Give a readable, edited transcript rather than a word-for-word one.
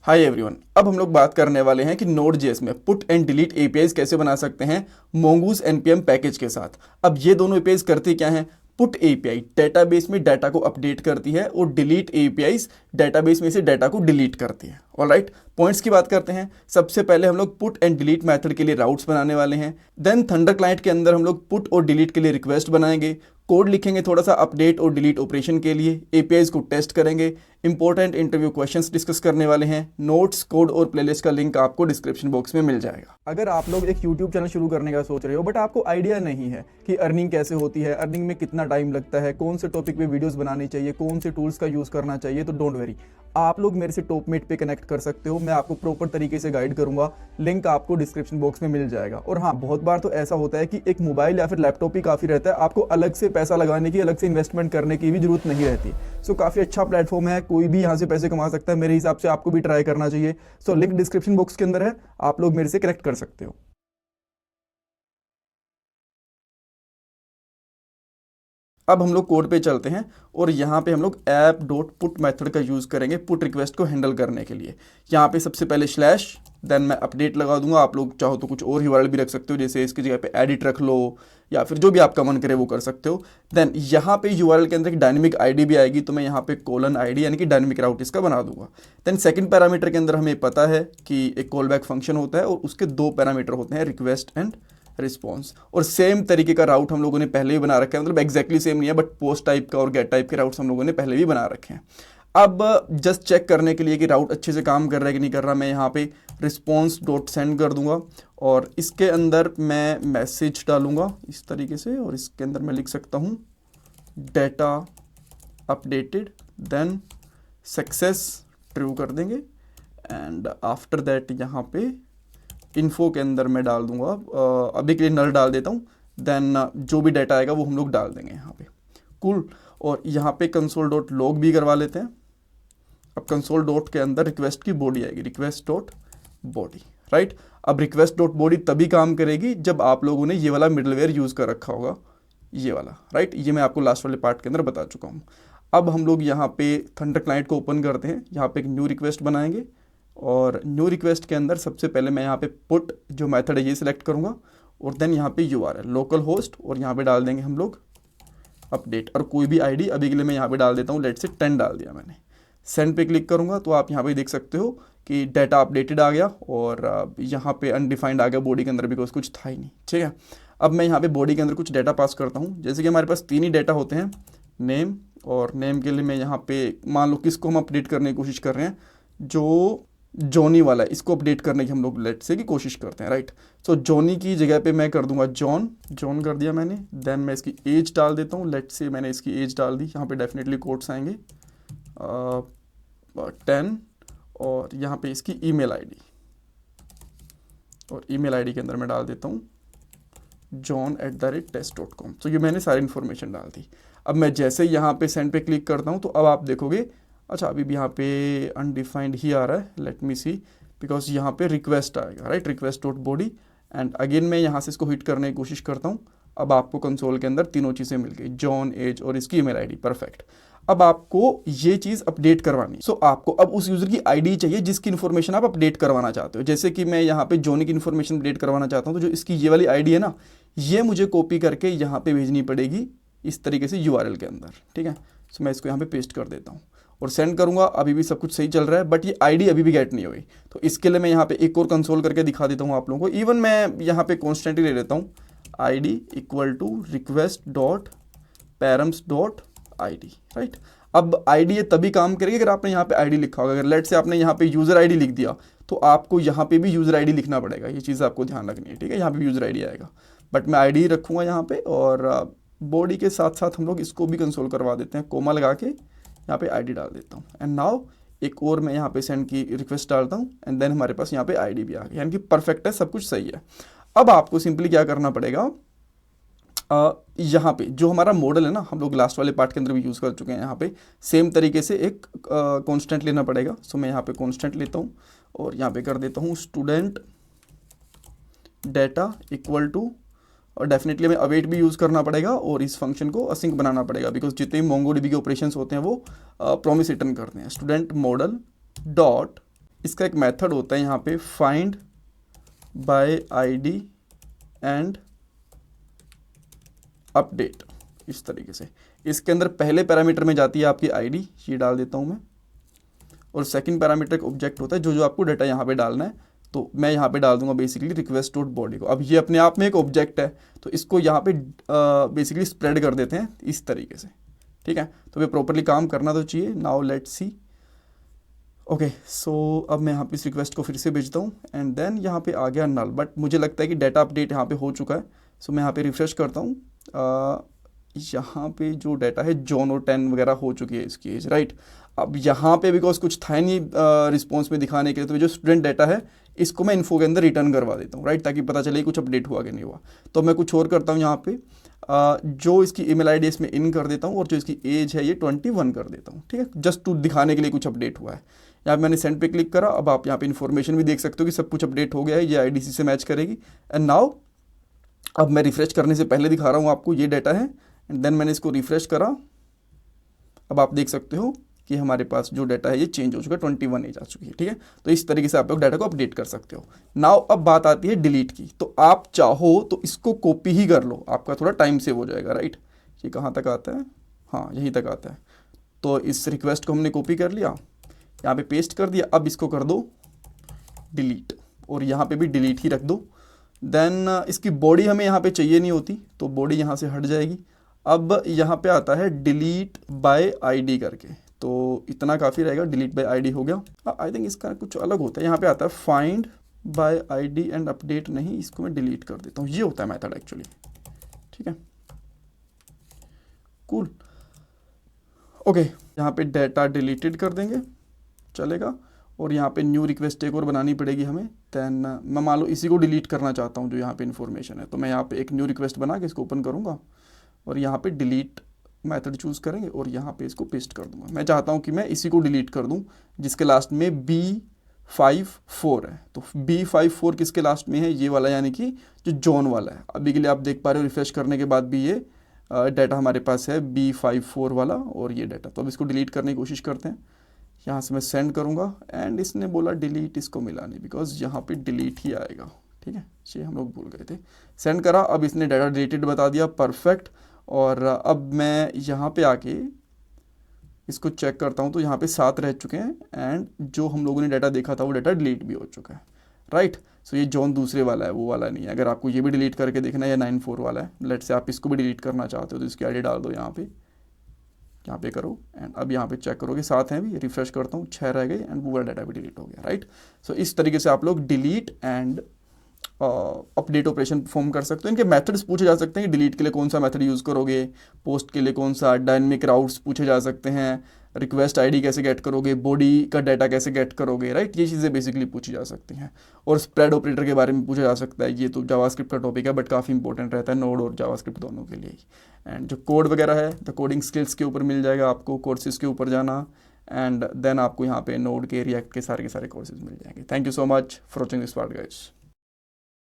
Hi everyone, अब हम लोग बात करने वाले हैं कि Node.js में पुट एंड डिलीट एपीआईज कैसे बना सकते हैं Mongoose npm पैकेज के साथ। अब ये दोनों एपीआईज करती क्या हैं? पुट एपीआई डेटाबेस में डाटा को अपडेट करती है और डिलीट एपीआईज डेटाबेस में से डाटा को डिलीट करती है। ऑलराइट, पॉइंट्स की बात करते हैं। सबसे पहले हम लोग पुट एंड डिलीट मेथड के लिए राउट्स बनाने वाले हैं। देन थंडर क्लाइंट के अंदर हम लोग पुट और डिलीट के लिए रिक्वेस्ट बनाएंगे, कोड लिखेंगे थोड़ा सा अपडेट और डिलीट ऑपरेशन के लिए, एपीआईज को टेस्ट करेंगे, इंपॉर्टेंट इंटरव्यू क्वेश्चंस डिस्कस करने वाले हैं। नोट्स, कोड और प्लेलिस्ट का लिंक आपको डिस्क्रिप्शन बॉक्स में मिल जाएगा। अगर आप लोग एक यूट्यूब चैनल शुरू करने का सोच रहे हो बट आपको आइडिया नहीं है कि अर्निंग कैसे होती है, अर्निंग में कितना टाइम लगता है, कौन से टॉपिक पे वीडियोस बनानी चाहिए, कौन से टूल्स का यूज़ करना चाहिए, तो डोंट वरी, आप लोग मेरे से टॉपमेट पे कनेक्ट कर सकते हो। मैं आपको प्रॉपर तरीके से गाइड करूंगा, लिंक आपको डिस्क्रिप्शन बॉक्स में मिल जाएगा। और हाँ, बहुत बार तो ऐसा होता है कि एक मोबाइल या फिर लैपटॉप ही काफ़ी रहता है, आपको अलग से पैसा लगाने की, अलग से इन्वेस्टमेंट करने की भी जरूरत नहीं रहती। सो काफ़ी अच्छा प्लेटफॉर्म है, कोई भी यहाँ से पैसे कमा सकता है। मेरे हिसाब से आपको भी ट्राई करना चाहिए। सो लिंक डिस्क्रिप्शन बॉक्स के अंदर है, आप लोग मेरे से कनेक्ट कर सकते हो। अब हम लोग कोड पे चलते हैं और यहाँ पे हम लोग ऐप डॉट पुट मैथड का यूज़ करेंगे पुट रिक्वेस्ट को हैंडल करने के लिए। यहाँ पे सबसे पहले स्लैश, देन मैं अपडेट लगा दूंगा। आप लोग चाहो तो कुछ और यूआरएल भी रख सकते हो, जैसे इसकी जगह पे एडिट रख लो या फिर जो भी आपका मन करे वो कर सकते हो। देन यहाँ पे यूआरएल के अंदर एक डायनेमिक आईडी भी आएगी, तो मैं यहाँ पे कोलन आईडी यानी कि डायनेमिक राउट इसका बना दूंगा। देन सेकंड पैरामीटर के अंदर हमें पता है कि एक कॉल बैक फंक्शन होता है और उसके दो पैरामीटर होते हैं, रिक्वेस्ट एंड रिस्पॉन्स। और सेम तरीके का राउट हम लोगों ने पहले भी बना रखा है, मतलब एग्जैक्टली सेम नहीं है बट पोस्ट टाइप का और गेट टाइप के राउट्स हम लोगों ने पहले भी बना रखे हैं। अब जस्ट चेक करने के लिए कि राउट अच्छे से काम कर रहा है कि नहीं कर रहा, मैं यहाँ पे रिस्पॉन्स डॉट सेंड कर दूंगा और इसके अंदर मैं मैसेज डालूंगा इस तरीके से, और इसके अंदर मैं लिख सकता हूँ data updated, then success true कर देंगे। एंड आफ्टर दैट यहाँ पे इन्फो के अंदर मैं डाल दूंगा, अभी के लिए नल डाल देता हूँ। देन जो भी डाटा आएगा वो हम लोग डाल देंगे यहाँ पे। कूल। और यहाँ पे कंसोल डॉट लॉग भी करवा लेते हैं। अब कंसोल डॉट के अंदर रिक्वेस्ट की बॉडी आएगी, रिक्वेस्ट डॉट बॉडी, राइट। अब रिक्वेस्ट डॉट बॉडी तभी काम करेगी जब आप लोगों ने ये वाला मिडलवेयर यूज़ कर रखा होगा, ये वाला, राइट। ये मैं आपको लास्ट वाले पार्ट के अंदर बता चुका हूँ। अब हम लोग यहाँ पे थंडर क्लाइंट को ओपन करते हैं, यहाँ पे एक न्यू रिक्वेस्ट बनाएंगे और न्यू रिक्वेस्ट के अंदर सबसे पहले मैं यहाँ पे पुट जो मेथड है ये सिलेक्ट करूँगा और देन यहाँ पे यूआरएल लोकल होस्ट, और यहाँ पे डाल देंगे हम लोग अपडेट और कोई भी आईडी। अभी के लिए मैं यहाँ पे डाल देता हूँ, लेट से 10 डाल दिया मैंने। सेंड पे क्लिक करूँगा तो आप यहाँ पे देख सकते हो कि डाटा अपडेटेड आ गया और यहाँ पे अनडिफाइंड आ गया बॉडी के अंदर, बिकॉज कुछ था ही नहीं, ठीक है। अब मैं यहाँ पे बॉडी के अंदर कुछ डाटा पास करता हूँ, जैसे कि हमारे पास 3 ही डाटा होते हैं, नेम, और नेम के लिए मैं यहाँ पे मान लो किसको हम अपडेट करने की कोशिश कर रहे हैं, जो जॉनी वाला है, इसको अपडेट करने की हम लोग लेट से की कोशिश करते हैं, राइट। सो जॉनी की जगह पे मैं कर दूंगा जॉन, जॉन कर दिया मैंने। देन मैं इसकी एज डाल देता हूँ, लेट से मैंने इसकी एज डाल दी, यहाँ पे डेफिनेटली कोड्स आएंगे 10, और यहाँ पे इसकी ईमेल आईडी, और ईमेल आईडी के अंदर मैं डाल देता हूँ john@test.com। तो ये मैंने सारी इन्फॉर्मेशन डाल दी। अब मैं जैसे ही यहाँ पे सेंड पे क्लिक करता हूँ तो अब आप देखोगे, अच्छा अभी भी यहाँ पे अनडिफाइंड ही आ रहा है, लेट मी सी, बिकॉज यहाँ पे रिक्वेस्ट आएगा, right, request dot body. And again मैं यहाँ से इसको हिट करने की कोशिश करता हूँ। अब आपको कंसोल के अंदर तीनों चीज़ें मिल गई, जॉन, एज और इसकी ईमेल आईडी, परफेक्ट। अब आपको ये चीज़ अपडेट करवानी, सो आपको अब उस यूज़र की आईडी चाहिए जिसकी इन्फॉर्मेशन आप अपडेट करवाना चाहते हो। जैसे कि मैं यहाँ पे जॉनी की इन्फॉर्मेशन अपडेट करवाना चाहता हूँ, तो जो इसकी ये वाली आईडी है ना, ये मुझे कॉपी करके यहाँ पे भेजनी पड़ेगी इस तरीके से यूआरएल के अंदर, ठीक है। सो मैं इसको यहाँ पे पेस्ट कर देता हूँ और सेंड करूँगा। अभी भी सब कुछ सही चल रहा है बट ये आईडी अभी भी गेट नहीं हुई, तो इसके लिए मैं यहाँ पे एक और कंसोल करके दिखा देता हूँ आप लोगों को। इवन मैं यहाँ पे कॉन्स्टेंटली ले लेता हूँ ID equal to request dot params dot ID, right. अब आईडी ये तभी काम करेगी अगर आपने यहाँ पे आईडी लिखा होगा। अगर लेट से आपने यहाँ पे यूज़र आईडी लिख दिया तो आपको यहाँ पे भी यूज़र आईडी लिखना पड़ेगा, ये चीज़ आपको ध्यान रखनी है, ठीक है। यहाँ पे यूज़र आईडी आएगा बट मैं आईडी रखूँगा यहाँ पे, और बॉडी के साथ साथ हम लोग इसको भी कंसोल करवा देते हैं, कोमा लगा के यहाँ पे आईडी डाल देता हूँ। एंड नाउ एक और मैं यहाँ पे सेंड की रिक्वेस्ट डालता हूँ एंड देन हमारे पास यहाँ पे आईडी भी आ गई, यानी कि परफेक्ट है, सब कुछ सही है। अब आपको सिंपली क्या करना पड़ेगा, यहाँ पे जो हमारा मॉडल है ना, हम लोग लास्ट वाले पार्ट के अंदर भी यूज़ कर चुके हैं, यहाँ पे सेम तरीके से एक कांस्टेंट लेना पड़ेगा। सो मैं यहाँ पे कांस्टेंट लेता हूँ और यहाँ पे कर देता हूँ स्टूडेंट डाटा इक्वल टू, और डेफिनेटली हमें अवेट भी यूज़ करना पड़ेगा और इस फंक्शन को असिंक बनाना पड़ेगा, बिकॉज जितने भी मोंगोडीबी के ऑपरेशंस होते हैं वो प्रॉमिस रिटर्न करते हैं। स्टूडेंट मॉडल डॉट इसका एक मेथड होता है यहाँ पे find by ID and update, इस तरीके से। इसके अंदर पहले पैरामीटर में जाती है आपकी आईडी, ये डाल देता हूँ मैं, और सेकंड पैरामीटर एक ऑब्जेक्ट होता है जो आपको डाटा यहाँ पे डालना है। तो मैं यहाँ पे डाल दूंगा बेसिकली रिक्वेस्ट डॉट बॉडी को। अब ये अपने आप में एक ऑब्जेक्ट है, तो इसको यहाँ पे बेसिकली स्प्रेड कर देते हैं इस तरीके से, ठीक है। तो ये प्रॉपरली काम करना तो चाहिए। Now let's see. ओके, सो अब मैं यहाँ पे इस रिक्वेस्ट को फिर से भेजता हूँ एंड देन यहाँ पे आ गया नल, बट मुझे लगता है कि डाटा अपडेट यहाँ पे हो चुका है। सो मैं यहाँ पे रिफ्रेश करता हूँ। यहाँ पे जो डाटा है जॉन और 10 वगैरह हो चुकी है इसकी एज, राइट। अब यहाँ पे बिकॉज कुछ था नहीं रिस्पॉन्स में दिखाने के लिए, तो जो स्टूडेंट डाटा है इसको मैं इन्फो के अंदर रिटर्न करवा देता हूँ, राइट, ताकि पता चले कुछ अपडेट हुआ कि नहीं हुआ। तो मैं कुछ और करता हूँ यहाँ पे, जो इसकी ईमेल आईडी इसमें इन कर देता हूँ और जो इसकी एज है ये 21 कर देता हूँ, ठीक है, जस्ट टू दिखाने के लिए कुछ अपडेट हुआ है। यहाँ पे मैंने सेंड पे क्लिक करा। अब आप यहाँ पे इन्फॉर्मेशन भी देख सकते हो कि सब कुछ अपडेट हो गया है, ये आईडीसी से मैच करेगी। एंड नाउ अब मैं रिफ्रेश करने से पहले दिखा रहा हूँ आपको, ये डाटा है एंड देन मैंने इसको रिफ्रेश करा। अब आप देख सकते हो कि हमारे पास जो डाटा है ये चेंज हो चुका है, 21 एज आ चुकी है, ठीक है। तो इस तरीके से आप लोग डाटा को अपडेट कर सकते हो। नाउ अब बात आती है डिलीट की। तो आप चाहो तो इसको कॉपी ही कर लो, आपका थोड़ा टाइम सेव हो जाएगा, राइट। ये कहाँ तक आता है, हाँ यहीं तक आता है। तो इस रिक्वेस्ट को हमने कॉपी कर लिया, यहाँ पे पेस्ट कर दिया। अब इसको कर दो डिलीट और यहाँ पे भी डिलीट ही रख दो। देन इसकी बॉडी हमें यहाँ पे चाहिए नहीं होती, तो बॉडी यहाँ से हट जाएगी। अब यहाँ पे आता है डिलीट बाय आईडी करके, तो इतना काफ़ी रहेगा। डिलीट बाय आईडी हो गया। आई थिंक इसका कुछ अलग होता है, यहाँ पे आता है find by ID and update, नहीं इसको मैं डिलीट कर देता हूँ। ये होता है मेथड एक्चुअली, ठीक है, कूल। ओके, यहाँ पे डाटा डिलीटेड कर देंगे, चलेगा। और यहाँ पे न्यू रिक्वेस्ट एक और बनानी पड़ेगी हमें। देन मैं मान लो इसी को डिलीट करना चाहता हूँ जो यहाँ पे इन्फॉर्मेशन है, तो मैं यहाँ पे एक न्यू रिक्वेस्ट बना के इसको ओपन करूँगा और यहाँ पे डिलीट मेथड चूज़ करेंगे और यहाँ पे इसको पेस्ट कर दूंगा। मैं चाहता हूँ कि मैं इसी को डिलीट कर दूँ जिसके लास्ट में B54 है। तो B54 किसके लास्ट में है, ये वाला, यानी कि जो जॉन वाला है। अभी के लिए आप देख पा रहे हो रिफ्रेश करने के बाद भी ये डाटा हमारे पास है B54 वाला और ये डाटा। तो अब इसको डिलीट करने की कोशिश करते हैं। यहाँ से मैं सेंड करूँगा एंड इसने बोला डिलीट, इसको मिला नहीं बिकॉज यहाँ पे डिलीट ही आएगा, ठीक है, ये हम लोग भूल गए थे। सेंड करा, अब इसने डाटा डिलीटेड बता दिया, परफेक्ट। और अब मैं यहाँ पे आके इसको चेक करता हूँ तो यहाँ पे 7 रह चुके हैं एंड जो हम लोगों ने डाटा देखा था वो डाटा डिलीट भी हो चुका है, राइट। सो ये जॉन दूसरे वाला है, वो वाला नहीं है। अगर आपको ये भी डिलीट करके देखना है, या 94 वाला है, लेट से आप इसको भी डिलीट करना चाहते हो तो इसकी आईडी डाल दो यहाँ पे करो एंड अब यहाँ पे चेक करोगे 7 हैं भी। रिफ्रेश करता हूँ, 6 रह गए एंड वो वाला डाटा भी डिलीट हो गया, राइट। सो इस तरीके से आप लोग delete and update operation perform कर सकते हो। इनके मेथड्स पूछे जा सकते हैं कि डिलीट के लिए कौन सा मेथड यूज़ करोगे, पोस्ट के लिए कौन सा, डायनेमिक राउट्स पूछे जा सकते हैं, रिक्वेस्ट आईडी कैसे गेट करोगे, बॉडी का डाटा कैसे गेट करोगे, राइट। ये चीज़ें बेसिकली पूछी जा सकती हैं। और स्प्रेड ऑपरेटर के बारे में पूछा जा सकता है। ये तो जावास्क्रिप्ट का टॉपिक है बट काफ़ी इंपॉर्टेंट रहता है नोड और जावास्क्रिप्ट दोनों के लिए। एंड जो कोड वगैरह है द कोडिंग स्किल्स के ऊपर मिल जाएगा आपको, कोर्सेज के ऊपर जाना एंड देन आपको यहाँ पे नोड के, रिएक्ट के सारे कोर्सेज मिल जाएंगे। Thank you so much for watching this part guys.